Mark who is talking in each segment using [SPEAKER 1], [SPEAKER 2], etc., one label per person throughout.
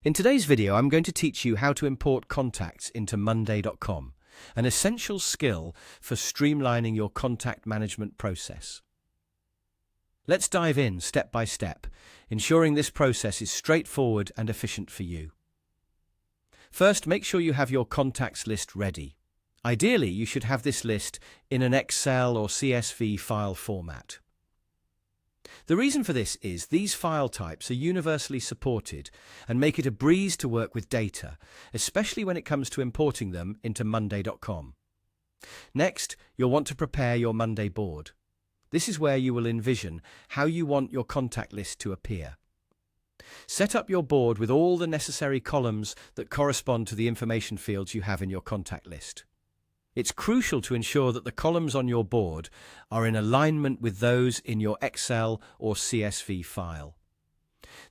[SPEAKER 1] In today's video, I'm going to teach you how to import contacts into Monday.com, an essential skill for streamlining your contact management process. Let's dive in step by step, ensuring this process is straightforward and efficient for you. First, make sure you have your contacts list ready. Ideally, you should have this list in an Excel or CSV file format. The reason for this is these file types are universally supported and make it a breeze to work with data, especially when it comes to importing them into Monday.com. Next, you'll want to prepare your Monday board. This is where you will envision how you want your contact list to appear. Set up your board with all the necessary columns that correspond to the information fields you have in your contact list. It's crucial to ensure that the columns on your board are in alignment with those in your Excel or CSV file.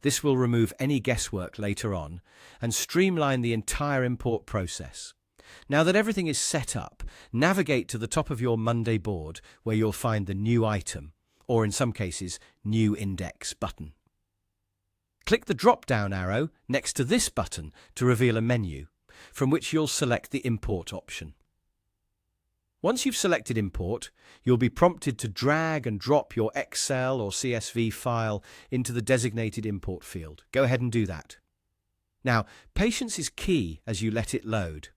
[SPEAKER 1] This will remove any guesswork later on and streamline the entire import process. Now that everything is set up, navigate to the top of your Monday board where you'll find the New Item, or in some cases, New Index button. Click the drop-down arrow next to this button to reveal a menu, from which you'll select the Import option. Once you've selected Import, you'll be prompted to drag and drop your Excel or CSV file into the designated import field. Go ahead and do that. Now, patience is key as you let it load.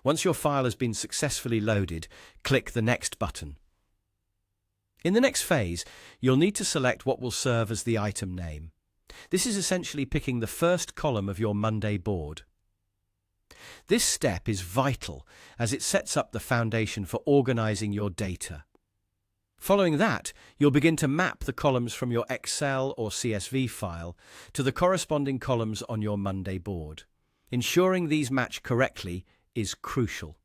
[SPEAKER 1] Once your file has been successfully loaded, click the Next button. In the next phase, you'll need to select what will serve as the item name. This is essentially picking the first column of your Monday board. This step is vital as it sets up the foundation for organizing your data. Following that, you'll begin to map the columns from your Excel or CSV file to the corresponding columns on your Monday board. Ensuring these match correctly is crucial.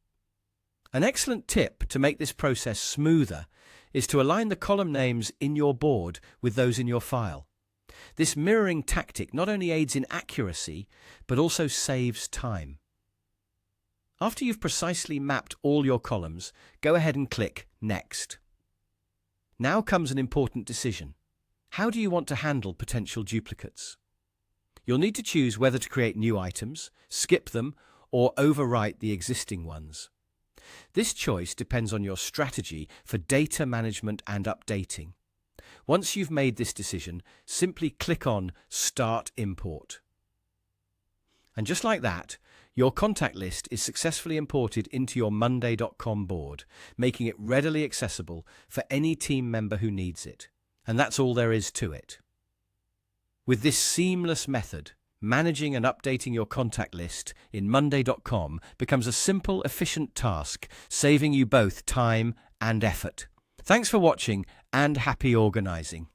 [SPEAKER 1] An excellent tip to make this process smoother is to align the column names in your board with those in your file. This mirroring tactic not only aids in accuracy, but also saves time. After you've precisely mapped all your columns, go ahead and click Next. Now comes an important decision. How do you want to handle potential duplicates? You'll need to choose whether to create new items, skip them, or overwrite the existing ones. This choice depends on your strategy for data management and updating. Once you've made this decision, simply click on Start Import. And just like that, your contact list is successfully imported into your Monday.com board, making it readily accessible for any team member who needs it. And that's all there is to it. With this seamless method, managing and updating your contact list in Monday.com becomes a simple, efficient task, saving you both time and effort. Thanks for watching and happy organizing.